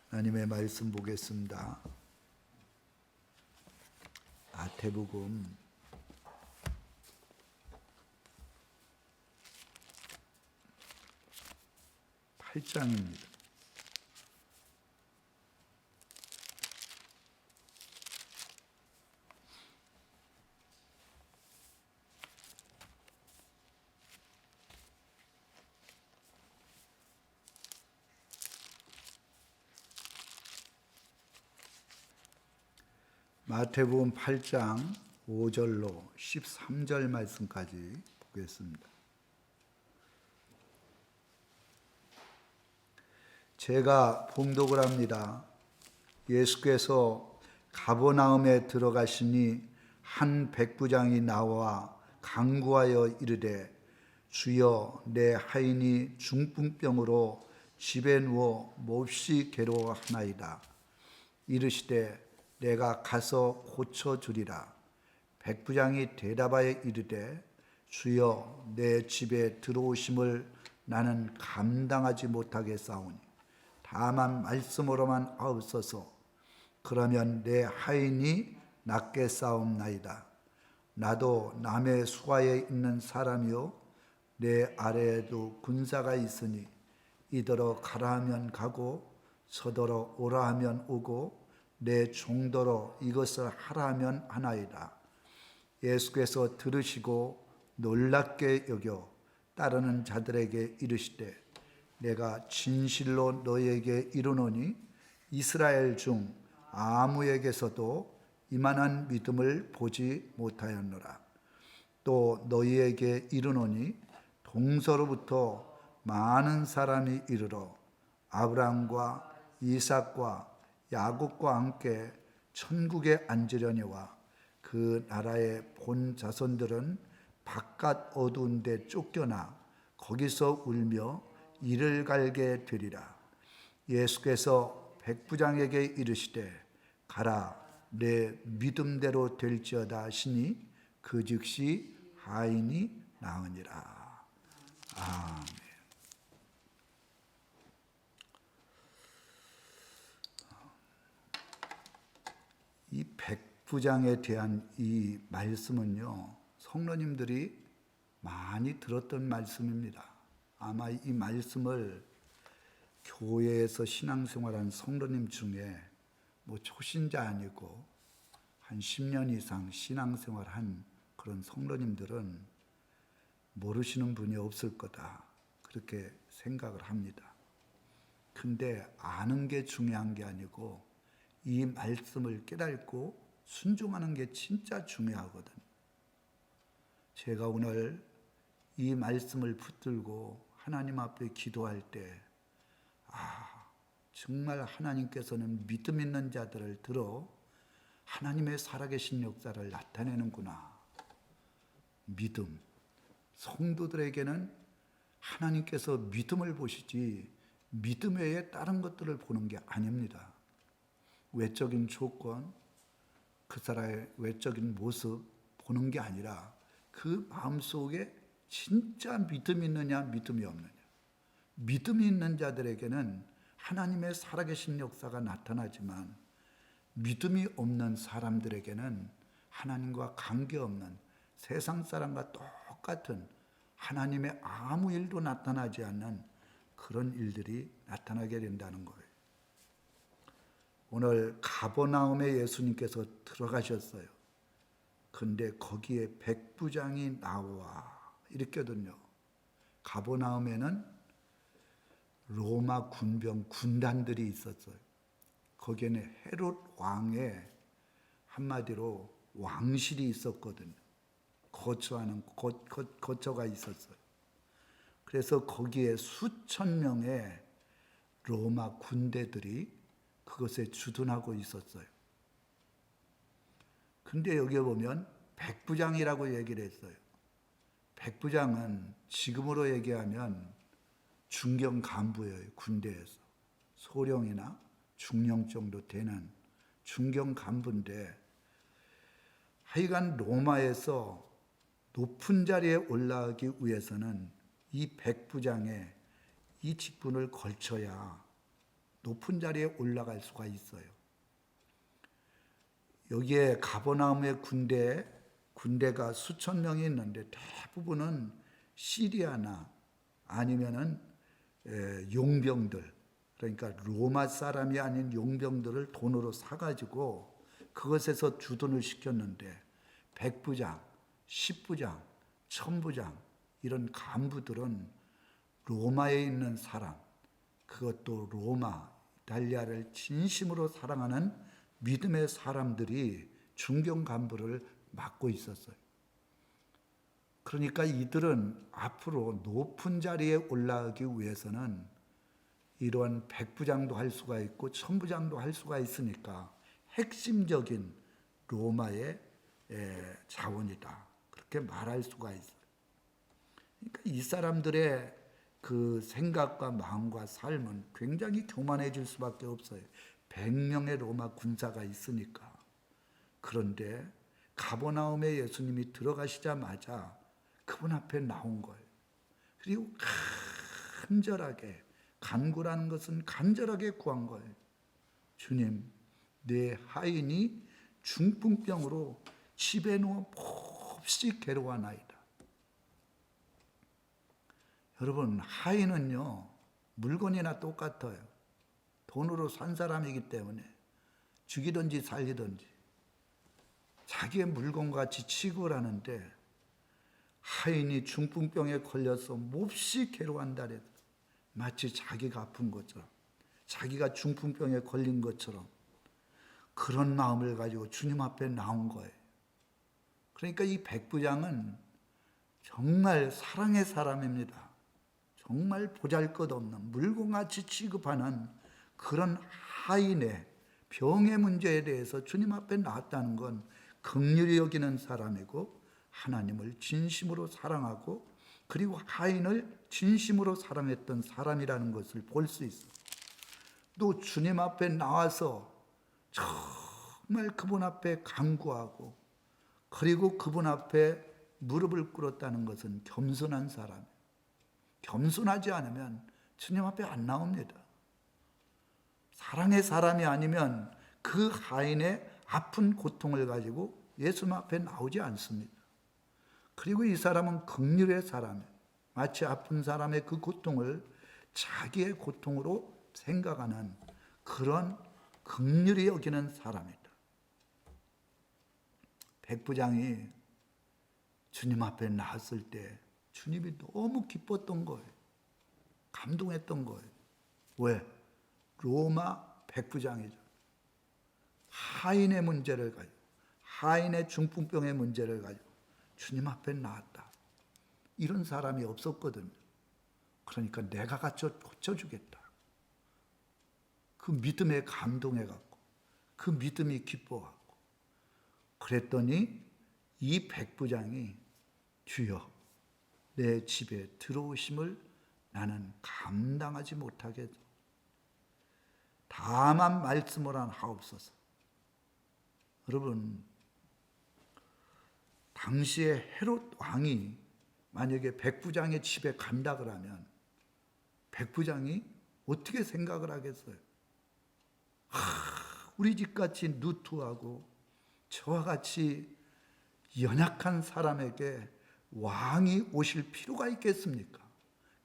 하나님의 말씀 보겠습니다. 마태복음 8장입니다. 마태복음 8장 5절로 13절 말씀까지 보겠습니다. 제가 봉독을 합니다. 예수께서 가버나움에 들어가시니 한 백부장이 나와 간구하여 이르되 주여 내 하인이 중풍병으로 집에 누워 몹시 괴로워하나이다. 이르시되 내가 가서 고쳐주리라. 백부장이 대답하여 이르되 주여 내 집에 들어오심을 나는 감당하지 못하겠사오니 다만 말씀으로만 하옵소서. 그러면 내 하인이 낫겠사옵나이다. 나도 남의 수하에 있는 사람이요 내 아래에도 군사가 있으니 이더러 가라 하면 가고 서더러 오라 하면 오고 내 종도로 이것을 하라 하면 하나이다. 예수께서 들으시고 놀랍게 여겨 따르는 자들에게 이르시되 내가 진실로 너희에게 이르노니 이스라엘 중 아무에게서도 이만한 믿음을 보지 못하였노라. 또 너희에게 이르노니 동서로부터 많은 사람이 이르러 아브라함과 이삭과 야곱과 함께 천국에 앉으려니와 그 나라의 본 자손들은 바깥 어두운 데 쫓겨나 거기서 울며 이를 갈게 되리라. 예수께서 백부장에게 이르시되 가라 내 믿음대로 될지어다 하시니 그 즉시 하인이 나으니라. 아멘. 이 백부장에 대한 이 말씀은요, 성도님들이 많이 들었던 말씀입니다. 아마 이 말씀을 교회에서 신앙생활한 성도님 중에 뭐 초신자 아니고 한 10년 이상 신앙생활한 그런 성도님들은 모르시는 분이 없을 거다, 그렇게 생각을 합니다. 근데 아는 게 중요한 게 아니고 이 말씀을 깨닫고 순종하는 게 진짜 중요하거든. 제가 오늘 이 말씀을 붙들고 하나님 앞에 기도할 때 정말 하나님께서는 믿음 있는 자들을 들어 하나님의 살아계신 역사를 나타내는구나. 믿음. 성도들에게는 하나님께서 믿음을 보시지 믿음 외에 다른 것들을 보는 게 아닙니다. 외적인 조건, 그 사람의 외적인 모습 보는 게 아니라 그 마음속에 진짜 믿음이 있느냐 믿음이 없느냐. 믿음이 있는 자들에게는 하나님의 살아계신 역사가 나타나지만 믿음이 없는 사람들에게는 하나님과 관계없는 세상 사람과 똑같은 하나님의 아무 일도 나타나지 않는 그런 일들이 나타나게 된다는 거예요. 오늘 가버나움에 예수님께서 들어가셨어요. 근데 거기에 백부장이 나와 이랬거든요. 가버나움에는 로마 군병 군단들이 있었어요. 거기에는 헤롯 왕의 한마디로 왕실이 있었거든요. 거처하는 거처가 있었어요. 그래서 거기에 수천 명의 로마 군대들이 그것에 주둔하고 있었어요. 근데 여기 보면 백부장이라고 얘기를 했어요. 백부장은 지금으로 얘기하면 중경 간부예요. 군대에서. 소령이나 중령 정도 되는 중경 간부인데 하여간 로마에서 높은 자리에 올라가기 위해서는 이 백부장의 이 직분을 걸쳐야 높은 자리에 올라갈 수가 있어요. 여기에 가버나움의 군대가 수천 명이 있는데 대부분은 시리아나 아니면은 용병들, 그러니까 로마 사람이 아닌 용병들을 돈으로 사가지고 그것에서 주둔을 시켰는데 백부장, 십부장, 천부장 이런 간부들은 로마에 있는 사람, 그것도 로마, 이탈리아를 진심으로 사랑하는 믿음의 사람들이 중경 간부를 맡고 있었어요. 그러니까 이들은 앞으로 높은 자리에 올라가기 위해서는 이러한 백부장도 할 수가 있고 천부장도 할 수가 있으니까 핵심적인 로마의 자원이다. 그렇게 말할 수가 있어요. 그러니까 이 사람들의 그 생각과 마음과 삶은 굉장히 교만해질 수밖에 없어요. 100명의 로마 군사가 있으니까. 그런데 가버나움에 예수님이 들어가시자마자 그분 앞에 나온 거예요. 그리고 간절하게, 간구라는 것은 간절하게 구한 거예요. 주님, 내 하인이 중풍병으로 집에 누워 몹시 괴로워하나이다. 여러분, 하인은요, 물건이나 똑같아요. 돈으로 산 사람이기 때문에 죽이든지 살리든지 자기의 물건같이 취급을 하는데 하인이 중풍병에 걸려서 몹시 괴로워한다 그랬어요. 마치 자기가 아픈 것처럼, 자기가 중풍병에 걸린 것처럼 그런 마음을 가지고 주님 앞에 나온 거예요. 그러니까 이 백부장은 정말 사랑의 사람입니다. 정말 보잘것없는 물건같이 취급하는 그런 하인의 병의 문제에 대해서 주님 앞에 나왔다는 건 긍휼히 여기는 사람이고 하나님을 진심으로 사랑하고 그리고 하인을 진심으로 사랑했던 사람이라는 것을 볼 수 있어요. 또 주님 앞에 나와서 정말 그분 앞에 간구하고 그리고 그분 앞에 무릎을 꿇었다는 것은 겸손한 사람이에요. 겸손하지 않으면 주님 앞에 안 나옵니다. 사랑의 사람이 아니면 그 하인의 아픈 고통을 가지고 예수님 앞에 나오지 않습니다. 그리고 이 사람은 긍휼의 사람이에요. 마치 아픈 사람의 그 고통을 자기의 고통으로 생각하는 그런 긍휼히 여기는 사람이다. 백부장이 주님 앞에 나왔을 때 주님이 너무 기뻤던 거예요. 감동했던 거예요. 왜? 로마 백부장이죠. 하인의 문제를 가지고, 하인의 중풍병의 문제를 가지고 주님 앞에 나왔다. 이런 사람이 없었거든요. 그러니까 내가 고쳐주겠다. 그 믿음에 감동해갖고, 그 믿음이 기뻐갖고. 그랬더니 이 백부장이 주여, 내 집에 들어오심을 나는 감당하지 못하겠소. 다만 말씀을 하옵소서. 여러분, 당시에 헤롯 왕이 만약에 백부장의 집에 간다 그러면 백부장이 어떻게 생각을 하겠어요? 우리 집같이 누투하고 저와 같이 연약한 사람에게 왕이 오실 필요가 있겠습니까?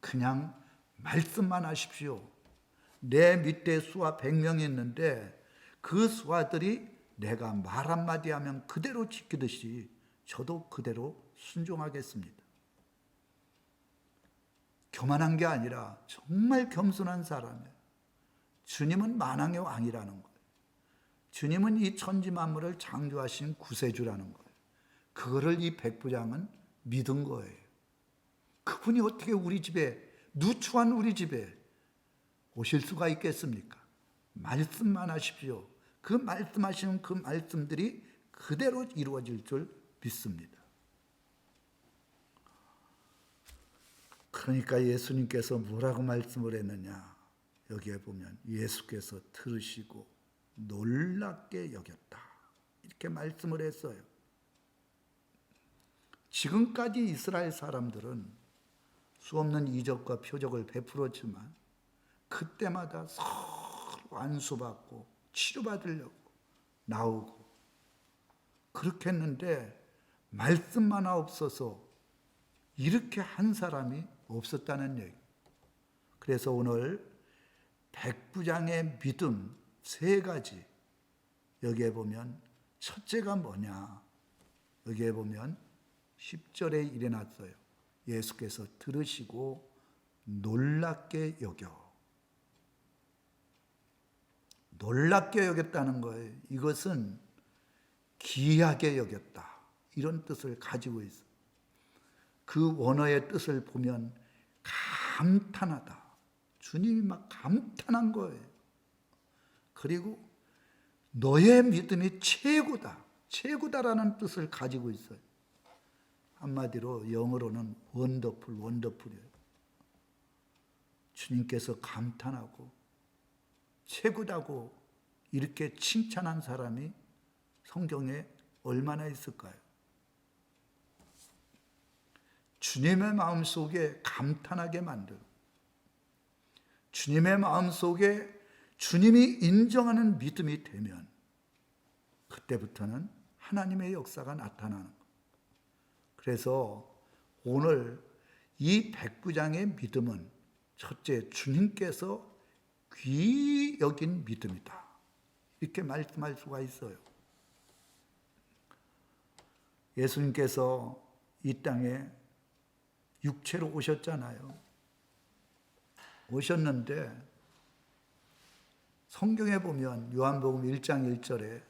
그냥 말씀만 하십시오. 내 밑에 수하 100명이 있는데 그 수하들이 내가 말 한마디 하면 그대로 지키듯이 저도 그대로 순종하겠습니다. 교만한 게 아니라 정말 겸손한 사람이에요. 주님은 만왕의 왕이라는 거예요. 주님은 이 천지 만물을 창조하신 구세주라는 거예요. 그거를 이 백부장은 믿은 거예요. 그분이 어떻게 우리 집에, 누추한 우리 집에 오실 수가 있겠습니까? 말씀만 하십시오. 그 말씀하시는 그 말씀들이 그대로 이루어질 줄 믿습니다. 그러니까 예수님께서 뭐라고 말씀을 했느냐? 여기에 보면 예수께서 들으시고 놀랍게 여겼다. 이렇게 말씀을 했어요. 지금까지 이스라엘 사람들은 수없는 이적과 표적을 베풀었지만 그때마다 서로 안수받고 치료받으려고 나오고 그렇게 했는데 말씀 하나 없어서 이렇게 한 사람이 없었다는 얘기. 그래서 오늘 백부장의 믿음 세 가지, 여기에 보면 첫째가 뭐냐, 여기에 보면 10절에 일어났어요. 예수께서 들으시고 놀랍게 여겨. 놀랍게 여겼다는 거예요. 이것은 기이하게 여겼다, 이런 뜻을 가지고 있어요. 그 원어의 뜻을 보면 감탄하다. 주님이 막 감탄한 거예요. 그리고 너의 믿음이 최고다, 최고다라는 뜻을 가지고 있어요. 한마디로 영어로는 원더풀이에요. 주님께서 감탄하고 최고다고 이렇게 칭찬한 사람이 성경에 얼마나 있을까요? 주님의 마음속에 감탄하게 만들고 주님의 마음속에 주님이 인정하는 믿음이 되면 그때부터는 하나님의 역사가 나타나는 거예요. 그래서 오늘 이 백부장의 믿음은 첫째, 주님께서 귀히 여긴 믿음이다, 이렇게 말씀할 수가 있어요. 예수님께서 이 땅에 육체로 오셨잖아요. 오셨는데 성경에 보면 요한복음 1장 1절에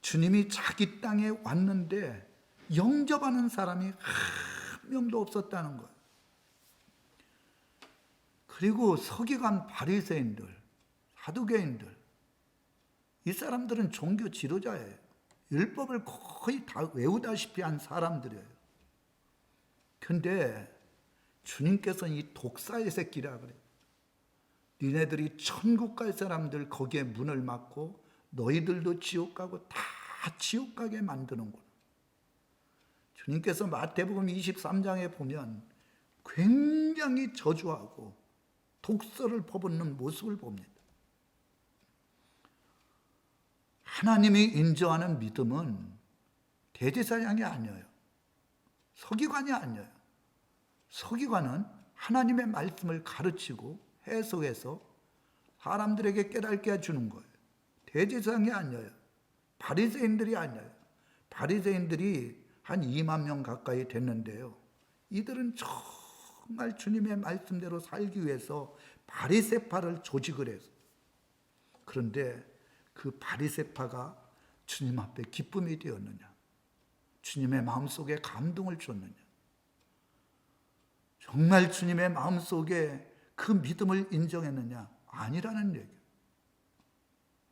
주님이 자기 땅에 왔는데 영접하는 사람이 한 명도 없었다는 거예요. 그리고 서기관 바리새인들, 사두개인들, 이 사람들은 종교 지도자예요. 율법을 거의 다 외우다시피 한 사람들이에요. 근데 주님께서는 이 독사의 새끼라 그래요. 니네들이 천국 갈 사람들 거기에 문을 막고 너희들도 지옥 가고 다 지옥 가게 만드는구나. 주님께서 마태복음 23장에 보면 굉장히 저주하고 독서를 퍼붓는 모습을 봅니다. 하나님이 인정하는 믿음은 대제사장이 아니에요. 서기관이 아니에요. 서기관은 하나님의 말씀을 가르치고 해석해서 사람들에게 깨닫게 해주는 거예요. 대제사장이 아니에요. 바리새인들이 아니에요. 바리새인들이 한 2만 명 가까이 됐는데요. 이들은 정말 주님의 말씀대로 살기 위해서 바리새파를 조직을 했어요. 그런데 그 바리새파가 주님 앞에 기쁨이 되었느냐? 주님의 마음속에 감동을 줬느냐? 정말 주님의 마음속에 그 믿음을 인정했느냐? 아니라는 얘기예요.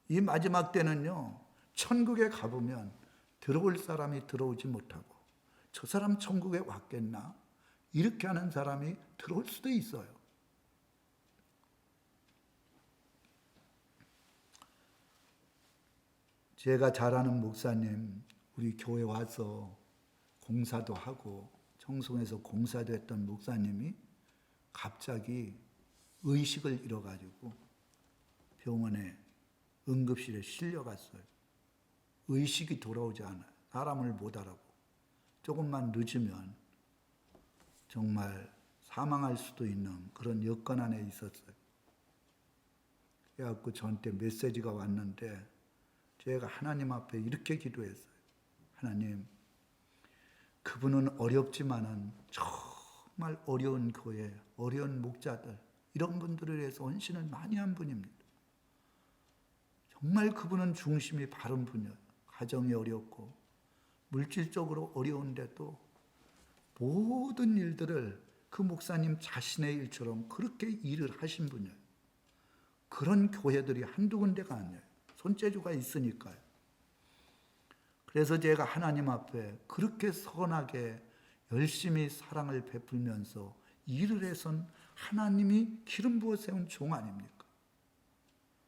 이 마지막 때는요, 천국에 가보면 들어올 사람이 들어오지 못하고 저 사람 천국에 왔겠나? 이렇게 하는 사람이 들어올 수도 있어요. 제가 잘 아는 목사님, 우리 교회 와서 공사도 하고 청송에서 공사도 했던 목사님이 갑자기 의식을 잃어가지고 병원에 응급실에 실려갔어요. 의식이 돌아오지 않아요. 사람을 못 알아보고 조금만 늦으면 정말 사망할 수도 있는 그런 여건 안에 있었어요. 그래갖고 저한테 메시지가 왔는데 제가 하나님 앞에 이렇게 기도했어요. 하나님, 그분은 어렵지만은 정말 어려운 교회, 어려운 목자들, 이런 분들을 위해서 헌신을 많이 한 분입니다. 정말 그분은 중심이 바른 분이에요. 가정이 어렵고 물질적으로 어려운데도 모든 일들을 그 목사님 자신의 일처럼 그렇게 일을 하신 분이에요. 그런 교회들이 한두 군데가 아니에요. 손재주가 있으니까요. 그래서 제가 하나님 앞에 그렇게 선하게 열심히 사랑을 베풀면서 일을 해선 하나님이 기름 부어 세운 종 아닙니까?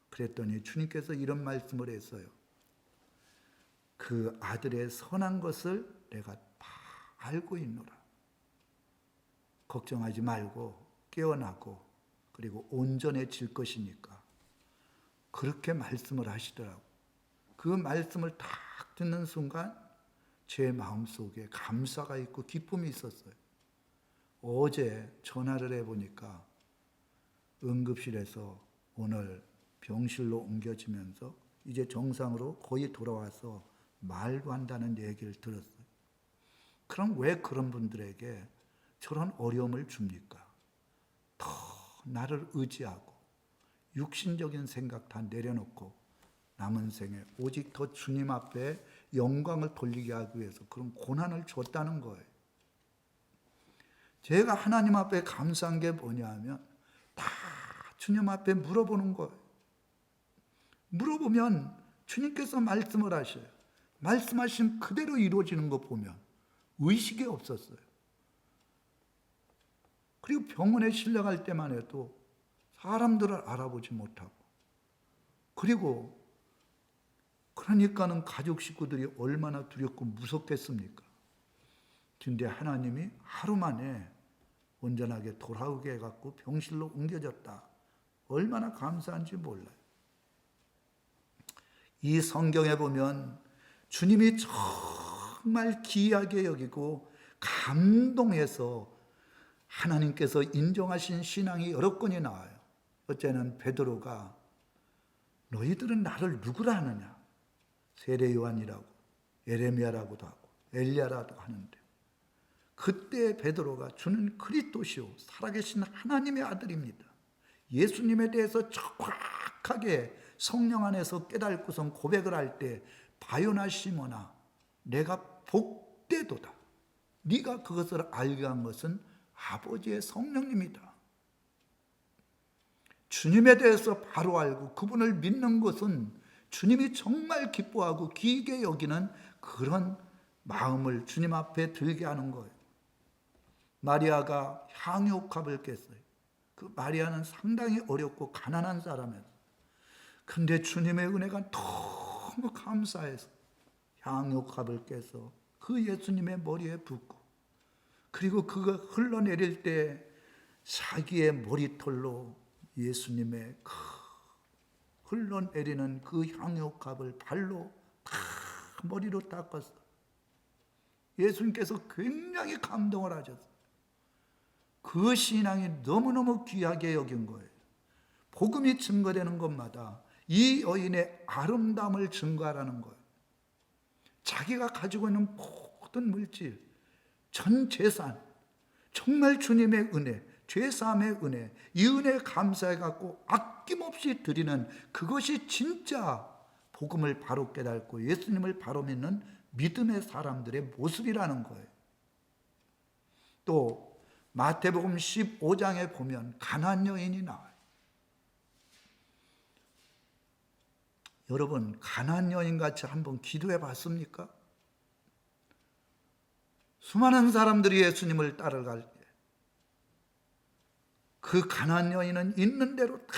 그랬더니 주님께서 이런 말씀을 했어요. 그 아들의 선한 것을 내가 다 알고 있노라. 걱정하지 말고 깨어나고 그리고 온전해질 것이니까 그렇게 말씀을 하시더라고. 그 말씀을 딱 듣는 순간 제 마음속에 감사가 있고 기쁨이 있었어요. 어제 전화를 해보니까 응급실에서 오늘 병실로 옮겨지면서 이제 정상으로 거의 돌아와서 말도 한다는 얘기를 들었어요. 그럼 왜 그런 분들에게 저런 어려움을 줍니까? 더 나를 의지하고 육신적인 생각 다 내려놓고 남은 생에 오직 더 주님 앞에 영광을 돌리게 하기 위해서 그런 고난을 줬다는 거예요. 제가 하나님 앞에 감사한 게 뭐냐 하면 다 주님 앞에 물어보는 거예요. 물어보면 주님께서 말씀을 하셔요. 말씀하신 그대로 이루어지는 거 보면 의식이 없었어요. 그리고 병원에 실려갈 때만 해도 사람들을 알아보지 못하고, 그리고 그러니까는 가족 식구들이 얼마나 두렵고 무섭겠습니까? 근데 하나님이 하루 만에 온전하게 돌아오게 해갖고 병실로 옮겨졌다. 얼마나 감사한지 몰라요. 이 성경에 보면 주님이 정말 귀하게 여기고 감동해서 하나님께서 인정하신 신앙이 여러 건이 나와요. 어째는 베드로가 너희들은 나를 누구라 하느냐? 세례 요한이라고, 예레미야라고도 하고 엘리야라도 하는데, 그때 베드로가 주는 그리스도시요 살아계신 하나님의 아들입니다. 예수님에 대해서 정확하게 성령 안에서 깨닫고선 고백을 할 때 바요나 시모나 내가 복되도다. 네가 그것을 알게 한 것은 아버지의 성령님이다. 주님에 대해서 바로 알고 그분을 믿는 것은 주님이 정말 기뻐하고 귀하게 여기는 그런 마음을 주님 앞에 들게 하는 거예요. 마리아가 향유옥합을 깼어요. 그 마리아는 상당히 어렵고 가난한 사람이었어요. 근데 주님의 은혜가 너무 감사해서 향유옥합을 깨서 그 예수님의 머리에 붓고, 그리고 그거 흘러내릴 때 자기의 머리털로 예수님의 그 흘러내리는 그 향유옥합을 발로 다 머리로 닦았어요. 예수님께서 굉장히 감동을 하셨어요. 그 신앙이 너무너무 귀하게 여긴 거예요. 복음이 증거되는 것마다 이 여인의 아름다움을 증거하라는 거예요. 자기가 가지고 있는 모든 물질, 전 재산, 정말 주님의 은혜, 죄사함의 은혜, 이 은혜에 감사해 갖고 아낌없이 드리는 그것이 진짜 복음을 바로 깨닫고 예수님을 바로 믿는 믿음의 사람들의 모습이라는 거예요. 또 마태복음 15장에 보면 가나안 여인이 나와요. 여러분, 가나안 여인같이 한번 기도해 봤습니까? 수많은 사람들이 예수님을 따라갈 때 그 가나안 여인은 있는 대로 다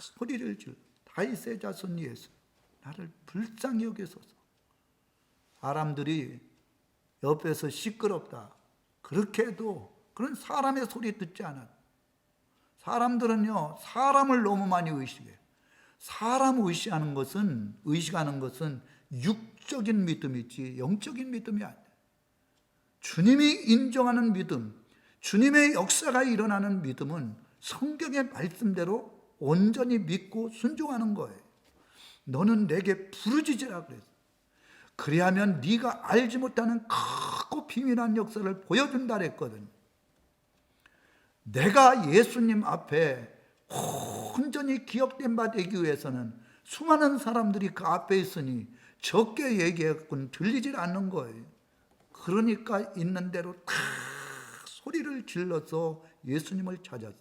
소리를 질러 다윗의 자손 예수 나를 불쌍히 여기소서. 사람들이 옆에서 시끄럽다 그렇게 해도 그런 사람의 소리 듣지 않아요. 사람들은요 사람을 너무 많이 의식해요. 사람 의식하는 것은 육적인 믿음이지 영적인 믿음이 아니에요. 주님이 인정하는 믿음, 주님의 역사가 일어나는 믿음은 성경의 말씀대로 온전히 믿고 순종하는 거예요. 너는 내게 부르짖으라 그랬어요. 그래야면 네가 알지 못하는 크고 비밀한 역사를 보여준다 그랬거든요. 내가 예수님 앞에 온전히 기억된 바 되기 위해서는 수많은 사람들이 그 앞에 있으니 적게 얘기했군 들리질 않는 거예요. 그러니까 있는 대로 다 소리를 질러서 예수님을 찾았어요.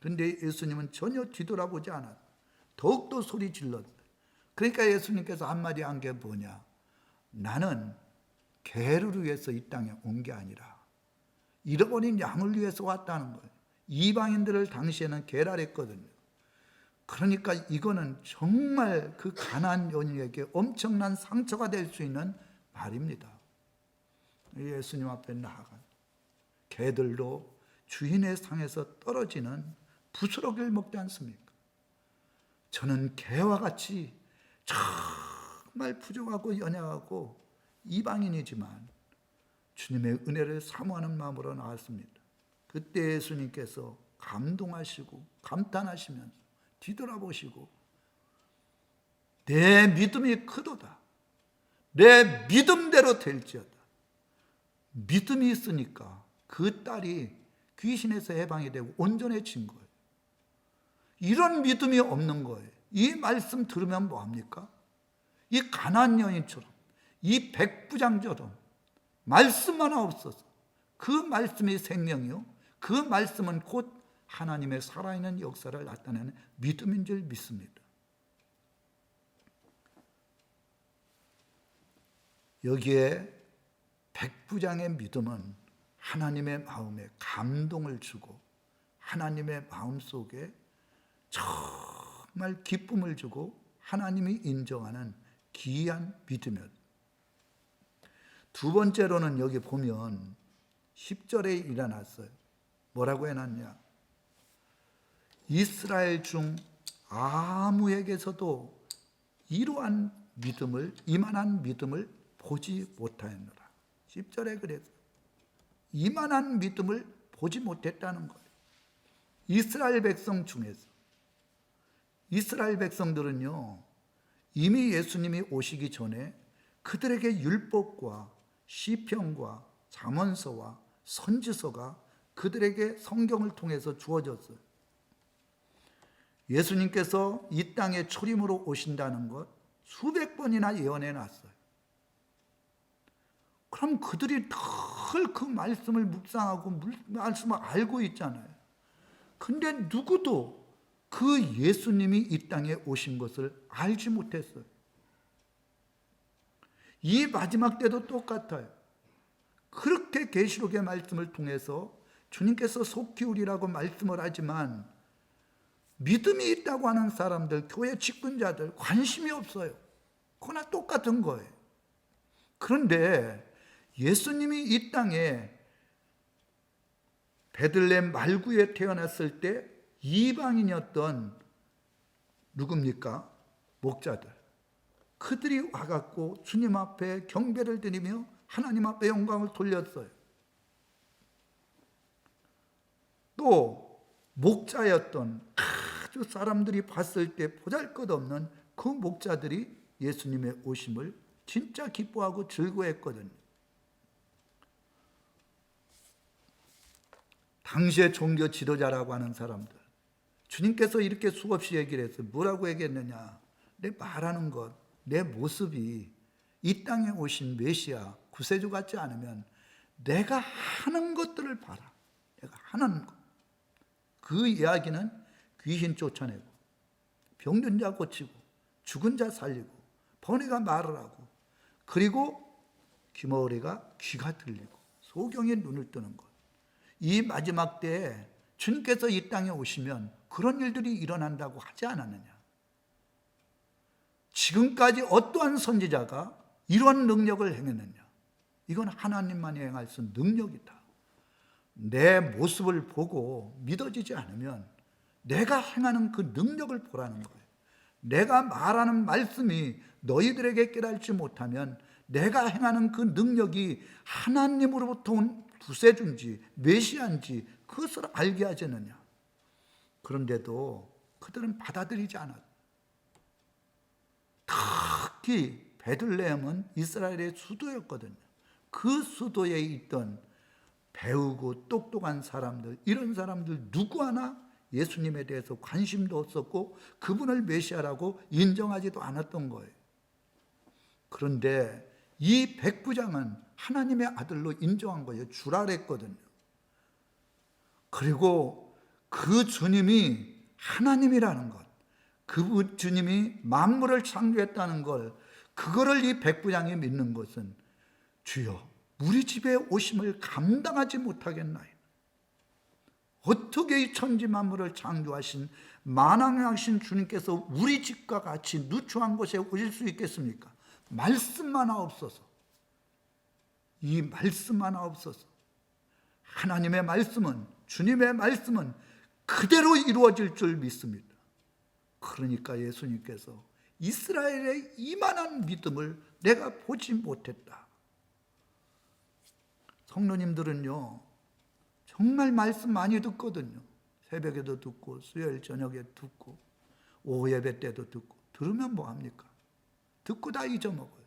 그런데 예수님은 전혀 뒤돌아보지 않았어요. 더욱더 소리 질렀어요. 그러니까 예수님께서 한마디 한 게 뭐냐? 나는 개를 위해서 이 땅에 온 게 아니라 잃어버린 양을 위해서 왔다는 거예요. 이방인들을 당시에는 개라 했거든요. 그러니까 이거는 정말 그 가나안 여인에게 엄청난 상처가 될 수 있는 말입니다. 예수님 앞에 나아가 개들도 주인의 상에서 떨어지는 부스러기를 먹지 않습니까? 저는 개와 같이 정말 부족하고 연약하고 이방인이지만 주님의 은혜를 사모하는 마음으로 나왔습니다. 그때 예수님께서 감동하시고 감탄하시면서 뒤돌아보시고 내 믿음이 크도다. 내 믿음대로 될지어다. 믿음이 있으니까 그 딸이 귀신에서 해방이 되고 온전해진 거예요. 이런 믿음이 없는 거예요. 이 말씀 들으면 뭐합니까? 이 가나안 여인처럼 이 백부장처럼 말씀 하나 없어서 그 말씀이 생명이요 그 말씀은 곧 하나님의 살아있는 역사를 나타내는 믿음인 줄 믿습니다. 여기에 백부장의 믿음은 하나님의 마음에 감동을 주고 하나님의 마음속에 정말 기쁨을 주고 하나님이 인정하는 기이한 믿음이었다. 두 번째로는 여기 보면 10절에 일어났어요. 뭐라고 해놨냐? 이스라엘 중 아무에게서도 이러한 믿음을, 이만한 믿음을 보지 못하였노라. 10절에 그래서 이만한 믿음을 보지 못했다는 거예요. 이스라엘 백성 중에서 이스라엘 백성들은요 이미 예수님이 오시기 전에 그들에게 율법과 시편과 잠언서와 선지서가 그들에게 성경을 통해서 주어졌어요. 예수님께서 이 땅에 초림으로 오신다는 것 수백 번이나 예언해 놨어요. 그럼 그들이 늘 그 말씀을 묵상하고 말씀을 알고 있잖아요. 근데 누구도 그 예수님이 이 땅에 오신 것을 알지 못했어요. 이 마지막 때도 똑같아요. 그렇게 계시록의 말씀을 통해서 주님께서 속 기울이라고 말씀을 하지만 믿음이 있다고 하는 사람들, 교회 직분자들 관심이 없어요. 그거나 똑같은 거예요. 그런데 예수님이 이 땅에 베들레헴 말구에 태어났을 때 이방인이었던 누굽니까? 목자들. 그들이 와갖고 주님 앞에 경배를 드리며 하나님 앞에 영광을 돌렸어요. 또 목자였던 아주 사람들이 봤을 때 보잘것없는 그 목자들이 예수님의 오심을 진짜 기뻐하고 즐거워했거든요. 당시의 종교 지도자라고 하는 사람들, 주님께서 이렇게 수없이 얘기를 했어요. 뭐라고 얘기했느냐? 내 말하는 것, 내 모습이 이 땅에 오신 메시아 구세주 같지 않으면 내가 하는 것들을 봐라. 내가 하는 것. 그 이야기는 귀신 쫓아내고 병든 자 고치고 죽은 자 살리고 번뇌가 말을 하고 그리고 귀머거리가 귀가 들리고 소경이 눈을 뜨는 것. 이 마지막 때에 주님께서 이 땅에 오시면 그런 일들이 일어난다고 하지 않았느냐? 지금까지 어떠한 선지자가 이러한 능력을 행했느냐? 이건 하나님만이 행할 수 있는 능력이다. 내 모습을 보고 믿어지지 않으면 내가 행하는 그 능력을 보라는 거예요. 내가 말하는 말씀이 너희들에게 깨달지 못하면 내가 행하는 그 능력이 하나님으로부터 온 구세주인지 메시아인지 그것을 알게 하지느냐. 그런데도 그들은 받아들이지 않았다. 특히 베들레헴은 이스라엘의 수도였거든요. 그 수도에 있던 배우고 똑똑한 사람들, 이런 사람들 누구 하나 예수님에 대해서 관심도 없었고 그분을 메시아라고 인정하지도 않았던 거예요. 그런데 이 백부장은 하나님의 아들로 인정한 거예요. 주라랬거든요. 그리고 그 주님이 하나님이라는 것, 그 주님이 만물을 창조했다는 걸, 그거를 이 백부장이 믿는 것은 주여 우리 집에 오심을 감당하지 못하겠나요? 어떻게 이 천지 만물을 창조하신 만왕하신 주님께서 우리 집과 같이 누추한 곳에 오실 수 있겠습니까? 말씀만 없어서, 이 말씀 하나 없어서. 하나님의 말씀은, 주님의 말씀은 그대로 이루어질 줄 믿습니다. 그러니까 예수님께서 이스라엘의 이만한 믿음을 내가 보지 못했다. 성도님들은요, 정말 말씀 많이 듣거든요. 새벽에도 듣고 수요일 저녁에 듣고 오후 예배 때도 듣고. 들으면 뭐합니까? 듣고 다 잊어먹어요.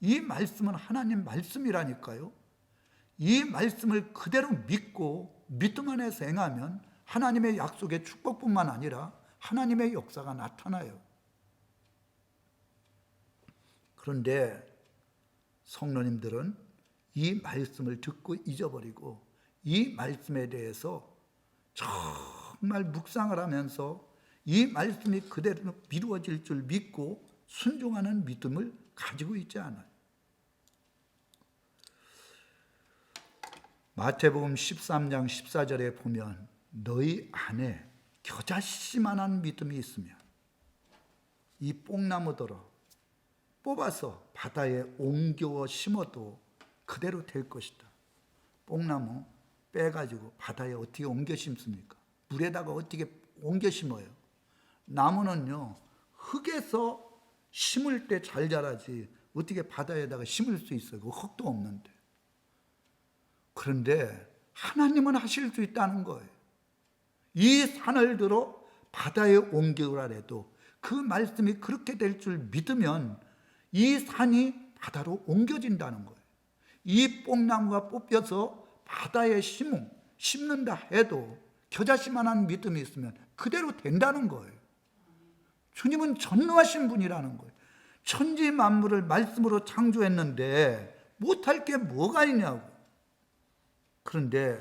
이 말씀은 하나님 말씀이라니까요. 이 말씀을 그대로 믿고 믿음 안에서 행하면 하나님의 약속의 축복뿐만 아니라 하나님의 역사가 나타나요. 그런데 성도님들은 이 말씀을 듣고 잊어버리고 이 말씀에 대해서 정말 묵상을 하면서 이 말씀이 그대로 이루어질 줄 믿고 순종하는 믿음을 가지고 있지 않아요. 마태복음 13장 14절에 보면 너희 안에 겨자씨만한 믿음이 있으면 이 뽕나무들어 뽑아서 바다에 옮겨 심어도 그대로 될 것이다. 뽕나무 빼가지고 바다에 어떻게 옮겨 심습니까? 물에다가 어떻게 옮겨 심어요? 나무는요, 흙에서 심을 때 잘 자라지 어떻게 바다에다가 심을 수 있어요? 그 흙도 없는데. 그런데 하나님은 하실 수 있다는 거예요. 이 산을 들어 바다에 옮기라 해도 그 말씀이 그렇게 될 줄 믿으면 이 산이 바다로 옮겨진다는 거예요. 이 뽕나무가 뽑혀서 바다에 심는다 해도 겨자씨만한 믿음이 있으면 그대로 된다는 거예요. 주님은 전능하신 분이라는 거예요. 천지 만물을 말씀으로 창조했는데 못할 게 뭐가 있냐고. 그런데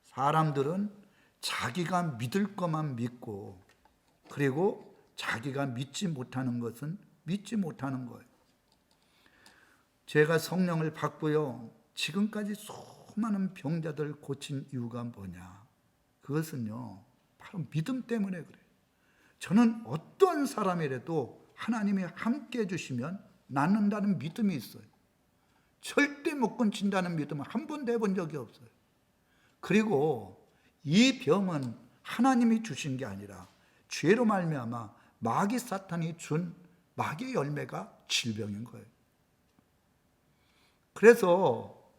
사람들은 자기가 믿을 것만 믿고 그리고 자기가 믿지 못하는 것은 믿지 못하는 거예요. 제가 성령을 받고요, 지금까지 수많은 병자들 고친 이유가 뭐냐? 그것은요, 바로 믿음 때문에 그래요. 저는 어떤 사람이라도 하나님이 함께 해주시면 낫는다는 믿음이 있어요. 절대 못 건친다는 믿음은 한 번도 해본 적이 없어요. 그리고 이 병은 하나님이 주신 게 아니라 죄로 말미암아 마귀 사탄이 준 마귀의 열매가 질병인 거예요. 그래서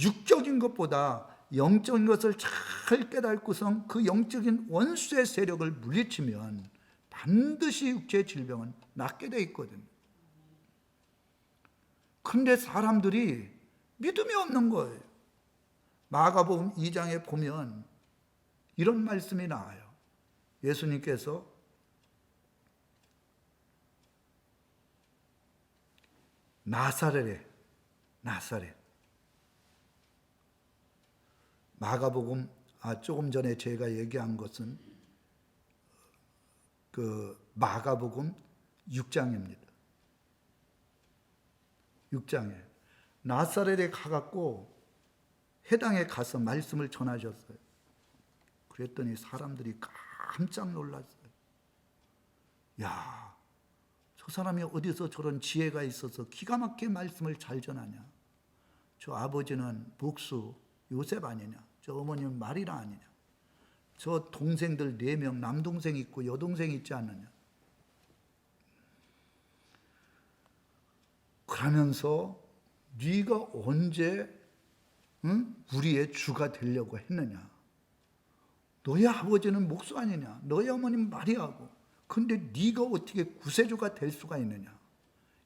육적인 것보다 영적인 것을 잘 깨닫고선 그 영적인 원수의 세력을 물리치면 반드시 육체의 질병은 낫게 돼 있거든요. 그런데 사람들이 믿음이 없는 거예요. 마가복음 2장에 보면 이런 말씀이 나와요. 예수님께서 나사렛 마가복음 조금 전에 제가 얘기한 것은 그 마가복음 6장입니다. 6장에 나사렛에 가갖고 회당에 가서 말씀을 전하셨어요. 그랬더니 사람들이 깜짝 놀랐어요. 야, 저 사람이 어디서 저런 지혜가 있어서 기가 막히게 말씀을 잘 전하냐. 저 아버지는 목수 요셉 아니냐. 저 어머니는 마리라 아니냐. 저 동생들 4명 남동생 있고 여동생 있지 않느냐. 그러면서 네가 언제 우리의 주가 되려고 했느냐. 너희 아버지는 목수 아니냐. 너희 어머니는 마리아고. 근데 네가 어떻게 구세주가 될 수가 있느냐.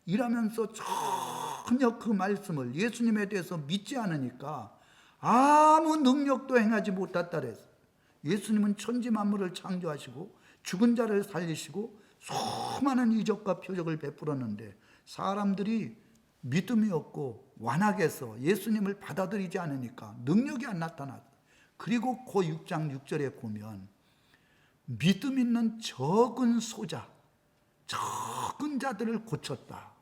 이러면서 전혀 그 말씀을 예수님에 대해서 믿지 않으니까 아무 능력도 행하지 못했다 그랬어요. 예수님은 천지 만물을 창조하시고 죽은 자를 살리시고 수많은 이적과 표적을 베풀었는데 사람들이 믿음이 없고 완악해서 예수님을 받아들이지 않으니까 능력이 안 나타났어요. 그리고 그 6장 6절에 보면 믿음 있는 적은 소자, 적은 자들을 고쳤다.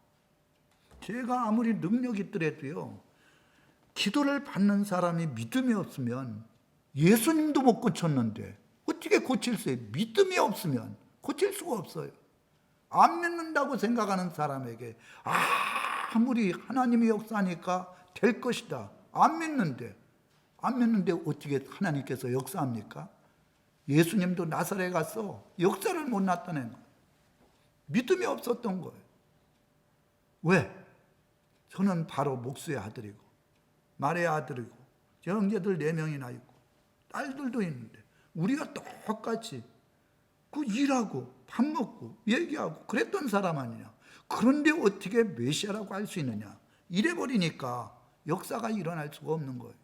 제가 아무리 능력이 있더라도요, 기도를 받는 사람이 믿음이 없으면 예수님도 못 고쳤는데 어떻게 고칠 수 있어요? 믿음이 없으면 고칠 수가 없어요. 안 믿는다고 생각하는 사람에게 아무리 하나님이 역사하니까 될 것이다. 안 믿는데 어떻게 하나님께서 역사합니까? 예수님도 나사렛에 가서 역사를 못 나타낸 거예요. 믿음이 없었던 거예요. 왜? 저는 바로 목수의 아들이고 마리의 아들이고 형제들 4명이나 있고 딸들도 있는데 우리가 똑같이 그 일하고 밥 먹고 얘기하고 그랬던 사람 아니냐. 그런데 어떻게 메시아라고 할 수 있느냐. 이래버리니까 역사가 일어날 수가 없는 거예요.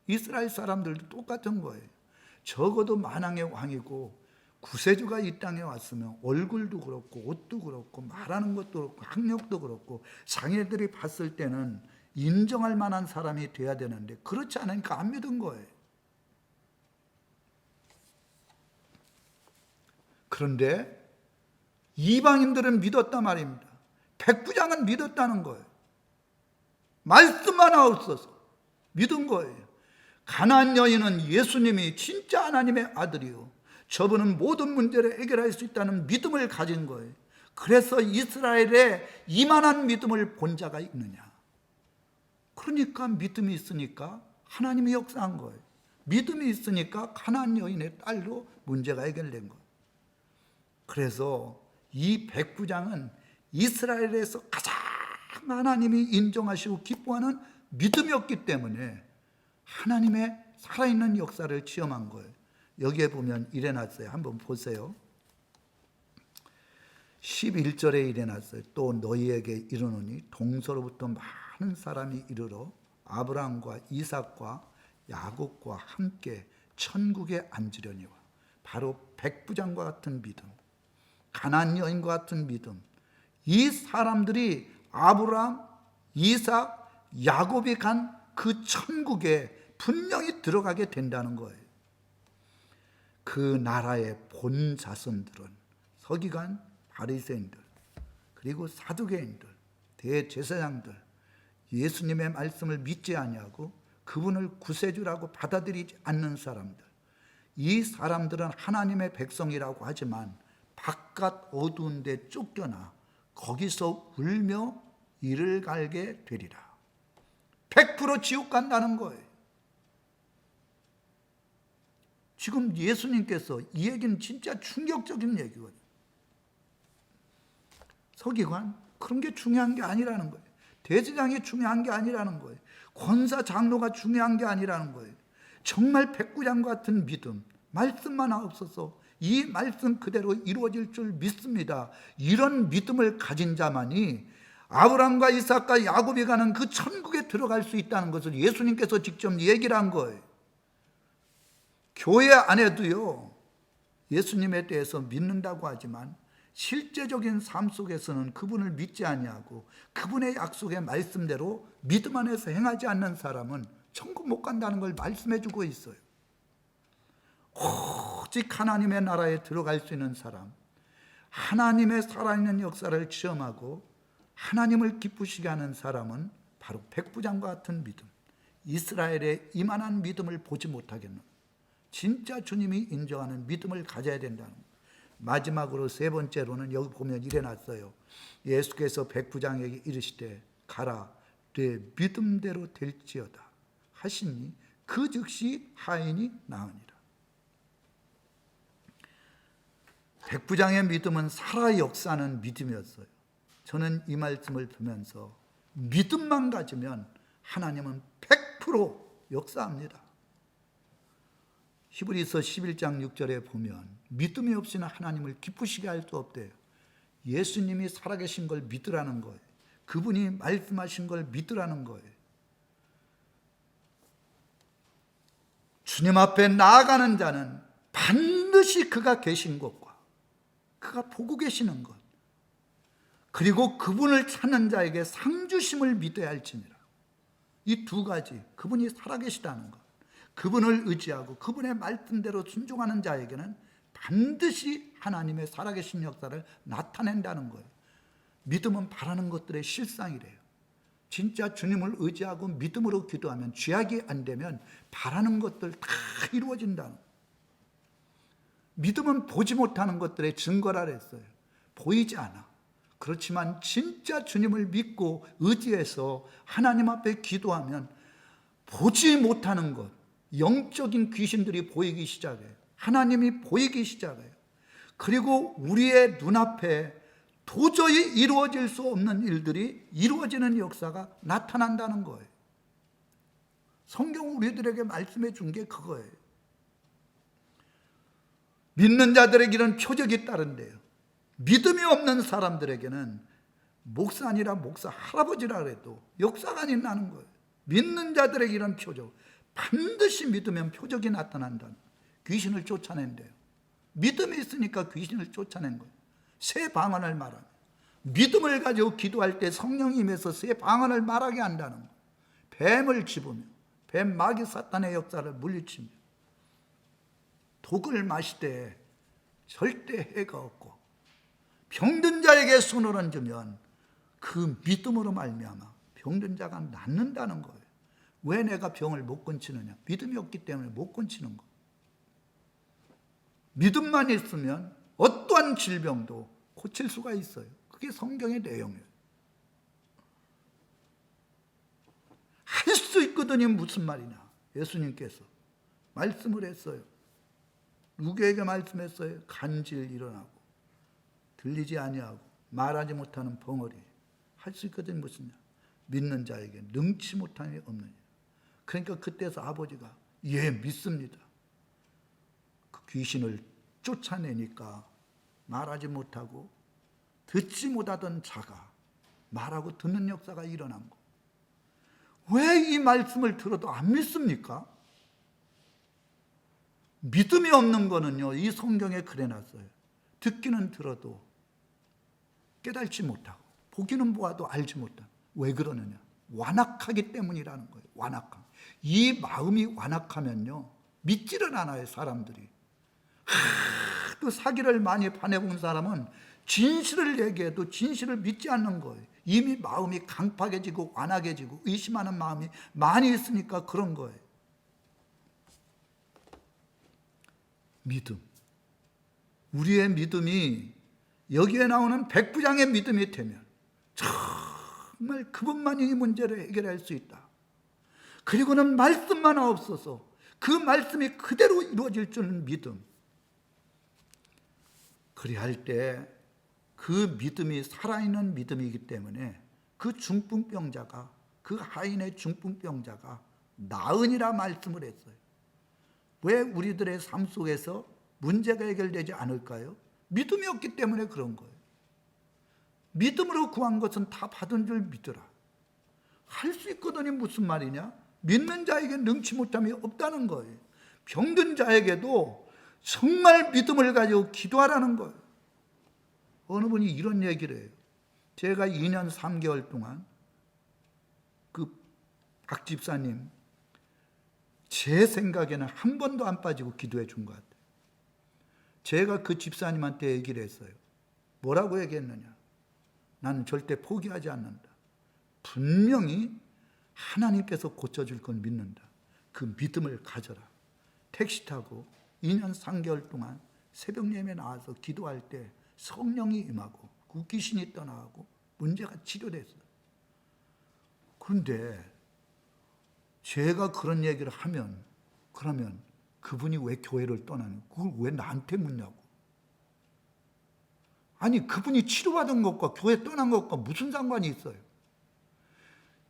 이스라엘 사람들도 똑같은 거예요. 적어도 만왕의 왕이고 구세주가 이 땅에 왔으면 얼굴도 그렇고 옷도 그렇고 말하는 것도 그렇고 학력도 그렇고 장애들이 봤을 때는 인정할 만한 사람이 돼야 되는데 그렇지 않으니까 안 믿은 거예요. 그런데 이방인들은 믿었단 말입니다. 백부장은 믿었다는 거예요. 말씀만 없어서 믿은 거예요. 가나안 여인은 예수님이 진짜 하나님의 아들이요, 저분은 모든 문제를 해결할 수 있다는 믿음을 가진 거예요. 그래서 이스라엘에 이만한 믿음을 본 자가 있느냐. 그러니까 믿음이 있으니까 하나님이 역사한 거예요. 믿음이 있으니까 가나안 여인의 딸로 문제가 해결된 거예요. 그래서 이 백부장은 이스라엘에서 가장 하나님이 인정하시고 기뻐하는 믿음이었기 때문에 하나님의 살아있는 역사를 체험한 거예요. 여기에 보면 일어났어요. 한번 보세요. 11절에 일어났어요. 또 너희에게 이르노니 동서로부터 많은 사람이 이르러 아브라함과 이삭과 야곱과 함께 천국에 앉으려니와. 바로 백부장과 같은 믿음, 가나안 여인과 같은 믿음, 이 사람들이 아브라함, 이삭, 야곱이 간 그 천국에 분명히 들어가게 된다는 거예요. 그 나라의 본 자손들은 서기관, 바리새인들, 그리고 사두개인들, 대제사장들, 예수님의 말씀을 믿지 아니하고 그분을 구세주라고 받아들이지 않는 사람들, 이 사람들은 하나님의 백성이라고 하지만 바깥 어두운 데 쫓겨나 거기서 울며 이를 갈게 되리라. 100% 지옥 간다는 거예요. 지금 예수님께서 이 얘기는 진짜 충격적인 얘기거든요. 서기관, 그런 게 중요한 게 아니라는 거예요. 대제사장이 중요한 게 아니라는 거예요. 권사 장로가 중요한 게 아니라는 거예요. 정말 백부장 같은 믿음, 말씀만 없어서 이 말씀 그대로 이루어질 줄 믿습니다. 이런 믿음을 가진 자만이 아브라함과 이삭과 야곱이 가는 그 천국에 들어갈 수 있다는 것을 예수님께서 직접 얘기를 한 거예요. 교회 안에도요, 예수님에 대해서 믿는다고 하지만 실제적인 삶 속에서는 그분을 믿지 아니하고 그분의 약속의 말씀대로 믿음 안에서 행하지 않는 사람은 천국 못 간다는 걸 말씀해 주고 있어요. 오직 하나님의 나라에 들어갈 수 있는 사람, 하나님의 살아있는 역사를 체험하고 하나님을 기쁘시게 하는 사람은 바로 백부장과 같은 믿음, 이스라엘의 이만한 믿음을 보지 못하겠노. 진짜 주님이 인정하는 믿음을 가져야 된다는 거예요. 마지막으로 세 번째로는 여기 보면 일어났어요. 예수께서 백부장에게 이르시되 가라, 내 믿음대로 될지어다 하시니 그 즉시 하인이 나으니라. 백부장의 믿음은 살아 역사하는 믿음이었어요. 저는 이 말씀을 보면서 믿음만 가지면 하나님은 100% 역사합니다. 히브리서 11장 6절에 보면 믿음이 없이는 하나님을 기쁘시게 할 수 없대요. 예수님이 살아계신 걸 믿으라는 거예요. 그분이 말씀하신 걸 믿으라는 거예요. 주님 앞에 나아가는 자는 반드시 그가 계신 곳과 그가 보고 계시는 것, 그리고 그분을 찾는 자에게 상 주심을 믿어야 할지니라. 이 두 가지, 그분이 살아계시다는 것, 그분을 의지하고 그분의 말씀대로 순종하는 자에게는 반드시 하나님의 살아계신 역사를 나타낸다는 거예요. 믿음은 바라는 것들의 실상이래요. 진짜 주님을 의지하고 믿음으로 기도하면, 죄악이 안 되면 바라는 것들 다 이루어진다는 거예요. 믿음은 보지 못하는 것들의 증거라 그랬어요. 보이지 않아. 그렇지만 진짜 주님을 믿고 의지해서 하나님 앞에 기도하면 보지 못하는 것, 영적인 귀신들이 보이기 시작해요. 하나님이 보이기 시작해요. 그리고 우리의 눈앞에 도저히 이루어질 수 없는 일들이 이루어지는 역사가 나타난다는 거예요. 성경 우리들에게 말씀해 준 게 그거예요. 믿는 자들에게 이런 표적이 따른대요. 믿음이 없는 사람들에게는 목사 아니라 목사 할아버지라 그래도 역사가 아니라는 거예요. 믿는 자들에게 이런 표적, 반드시 믿으면 표적이 나타난다. 귀신을 쫓아낸대요. 믿음이 있으니까 귀신을 쫓아낸 거예요. 새 방언을 말하는, 믿음을 가지고 기도할 때 성령이 임해서 새 방언을 말하게 한다는 거예요. 뱀을 집으며 뱀 마귀 사탄의 역사를 물리치며 독을 마시되 절대 해가 없고 병든 자에게 손을 얹으면 그 믿음으로 말미암아 병든 자가 낫는다는 거예요. 왜 내가 병을 못 고치느냐? 믿음이 없기 때문에 못 고치는 거예요. 믿음만 있으면 어떠한 질병도 고칠 수가 있어요. 그게 성경의 내용이에요. 할 수 있거든요. 무슨 말이냐? 예수님께서 말씀을 했어요. 누구에게 말씀했어요? 간질 일어나고 들리지 아니하고 말하지 못하는 벙어리. 할 수 있거든 무슨냐? 믿는 자에게 능치 못함이 없느냐. 그러니까 그때서 아버지가 예 믿습니다. 그 귀신을 쫓아내니까 말하지 못하고 듣지 못하던 자가 말하고 듣는 역사가 일어난 거. 왜 이 말씀을 들어도 안 믿습니까? 믿음이 없는 거는요, 이 성경에 그래놨어요. 듣기는 들어도 깨달지 못하고 보기는 보아도 알지 못하고. 왜 그러느냐? 완악하기 때문이라는 거예요. 완악함. 이 마음이 완악하면요 믿지를 않아요. 사람들이 또 사기를 많이 반해본 사람은 진실을 얘기해도 진실을 믿지 않는 거예요. 이미 마음이 강팍해지고 완악해지고 의심하는 마음이 많이 있으니까 그런 거예요. 믿음, 우리의 믿음이 여기에 나오는 백부장의 믿음이 되면 정말 그분만이 이 문제를 해결할 수 있다. 그리고는 말씀만 없어서 그 말씀이 그대로 이루어질 줄은 믿음. 그리할 때 그 믿음이 살아있는 믿음이기 때문에 그 중풍병자가, 그 하인의 중풍병자가 나으니라 말씀을 했어요. 왜 우리들의 삶 속에서 문제가 해결되지 않을까요? 믿음이 없기 때문에 그런 거예요. 믿음으로 구한 것은 다 받은 줄 믿으라. 할 수 있거든요. 무슨 말이냐? 믿는 자에게 능치 못함이 없다는 거예요. 병든 자에게도 정말 믿음을 가지고 기도하라는 거예요. 어느 분이 이런 얘기를 해요. 제가 2년 3개월 동안 그 박 집사님 제 생각에는 한 번도 안 빠지고 기도해 준 것 같아요. 제가 그 집사님한테 얘기를 했어요. 뭐라고 얘기했느냐? 나는 절대 포기하지 않는다. 분명히 하나님께서 고쳐줄 건 믿는다. 그 믿음을 가져라. 택시 타고 2년 3개월 동안 새벽 예배 나와서 기도할 때 성령이 임하고 그 귀신이 떠나가고 문제가 치료됐어요. 그런데 제가 그런 얘기를 하면 그러면 그분이 왜 교회를 떠나는, 그걸 왜 나한테 묻냐고. 아니 그분이 치료받은 것과 교회 떠난 것과 무슨 상관이 있어요?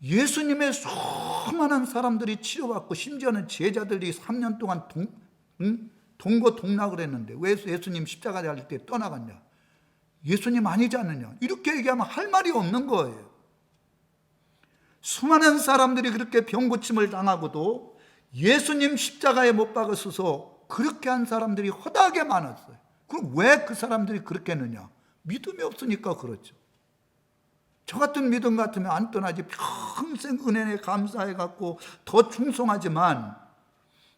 예수님의 수많은 사람들이 치료받고 심지어는 제자들이 3년 동안 동거동락을 했는데 왜 예수님 십자가 잘 때 떠나갔냐? 예수님 아니지 않느냐? 이렇게 얘기하면 할 말이 없는 거예요. 수많은 사람들이 그렇게 병고침을 당하고도 예수님 십자가에 못 박으셔서 그렇게 한 사람들이 허다하게 많았어요. 그럼 왜 그 사람들이 그렇게 했느냐? 믿음이 없으니까 그렇죠. 저 같은 믿음 같으면 안 떠나지. 평생 은혜에 감사해갖고 더 충성하지만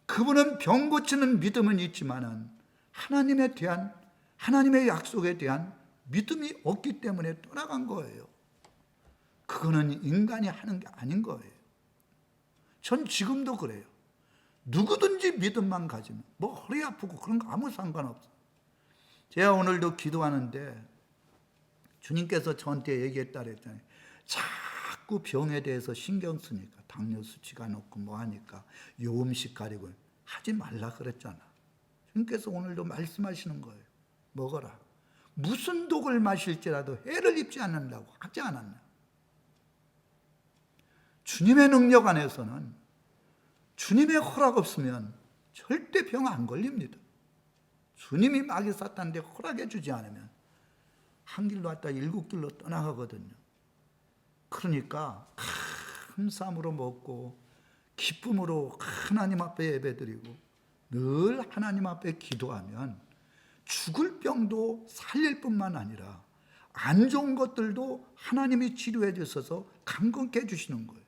그분은 병 고치는 믿음은 있지만은 하나님에 대한, 하나님의 약속에 대한 믿음이 없기 때문에 떠나간 거예요. 그거는 인간이 하는 게 아닌 거예요. 전 지금도 그래요. 누구든지 믿음만 가지면 뭐 허리 아프고 그런 거 아무 상관없어요. 제가 오늘도 기도하는데 주님께서 저한테 얘기했다 그랬잖아요. 자꾸 병에 대해서 신경 쓰니까 당뇨 수치가 높고 뭐 하니까 요 음식 가리고 하지 말라 그랬잖아. 주님께서 오늘도 말씀하시는 거예요. 먹어라. 무슨 독을 마실지라도 해를 입지 않는다고 하지 않았나? 주님의 능력 안에서는 주님의 허락 없으면 절대 병 안 걸립니다. 주님이 마귀 사탄한테 허락해 주지 않으면 한 길로 왔다 일곱 길로 떠나가거든요. 그러니까 감사함으로 먹고 기쁨으로 하나님 앞에 예배드리고 늘 하나님 앞에 기도하면 죽을 병도 살릴 뿐만 아니라 안 좋은 것들도 하나님이 치료해 주셔서 강건케 해주시는 거예요.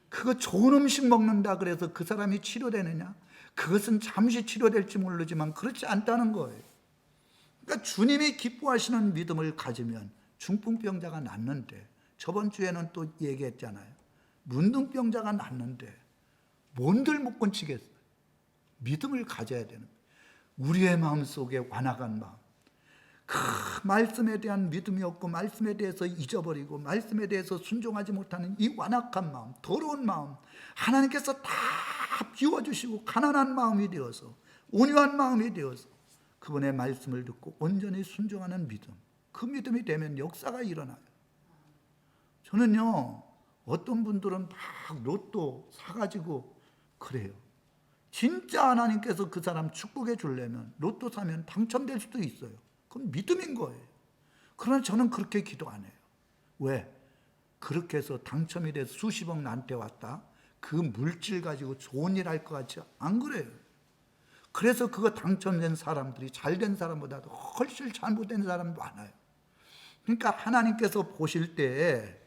그거 좋은 음식 먹는다 그래서 그 사람이 치료되느냐? 그것은 잠시 치료될지 모르지만 그렇지 않다는 거예요. 그러니까 주님이 기뻐하시는 믿음을 가지면 중풍병자가 낫는데, 저번 주에는 또 얘기했잖아요. 문둥병자가 낫는데 뭔들 못 건치겠어요. 믿음을 가져야 되는 거예요. 우리의 마음속에 완악한 마음, 그 말씀에 대한 믿음이 없고 말씀에 대해서 잊어버리고 말씀에 대해서 순종하지 못하는 이 완악한 마음, 더러운 마음, 하나님께서 다 비워주시고 가난한 마음이 되어서, 온유한 마음이 되어서 그분의 말씀을 듣고 온전히 순종하는 믿음, 그 믿음이 되면 역사가 일어나요. 저는요, 어떤 분들은 막 로또 사가지고 그래요. 진짜 하나님께서 그 사람 축복해 주려면 로또 사면 당첨될 수도 있어요. 그건 믿음인 거예요. 그러나 저는 그렇게 기도 안 해요. 왜? 그렇게 해서 당첨이 돼서 수십억 나한테 왔다, 그 물질 가지고 좋은 일 할 것 같지 안 그래요. 그래서 그거 당첨된 사람들이 잘된 사람보다도 훨씬 잘못된 사람이 많아요. 그러니까 하나님께서 보실 때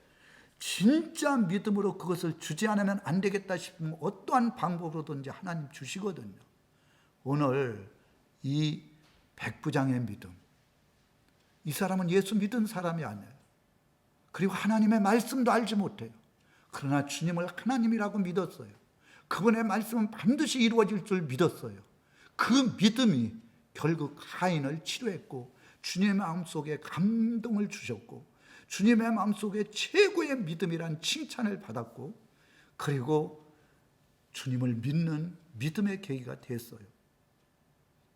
진짜 믿음으로 그것을 주지 않으면 안 되겠다 싶으면 어떠한 방법으로든지 하나님 주시거든요. 오늘 이 백부장의 믿음, 이 사람은 예수 믿은 사람이 아니에요. 그리고 하나님의 말씀도 알지 못해요. 그러나 주님을 하나님이라고 믿었어요. 그분의 말씀은 반드시 이루어질 줄 믿었어요. 그 믿음이 결국 하인을 치료했고 주님의 마음속에 감동을 주셨고 주님의 마음속에 최고의 믿음이란 칭찬을 받았고, 그리고 주님을 믿는 믿음의 계기가 됐어요.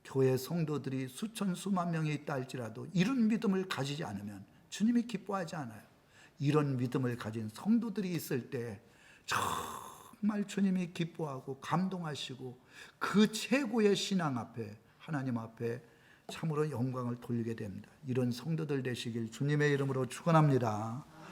교회 성도들이 수천 수만 명이 있다 할지라도 이런 믿음을 가지지 않으면 주님이 기뻐하지 않아요. 이런 믿음을 가진 성도들이 있을 때 정말 주님이 기뻐하고 감동하시고 그 최고의 신앙 앞에, 하나님 앞에 참으로 영광을 돌리게 됩니다. 이런 성도들 되시길 주님의 이름으로 축원합니다.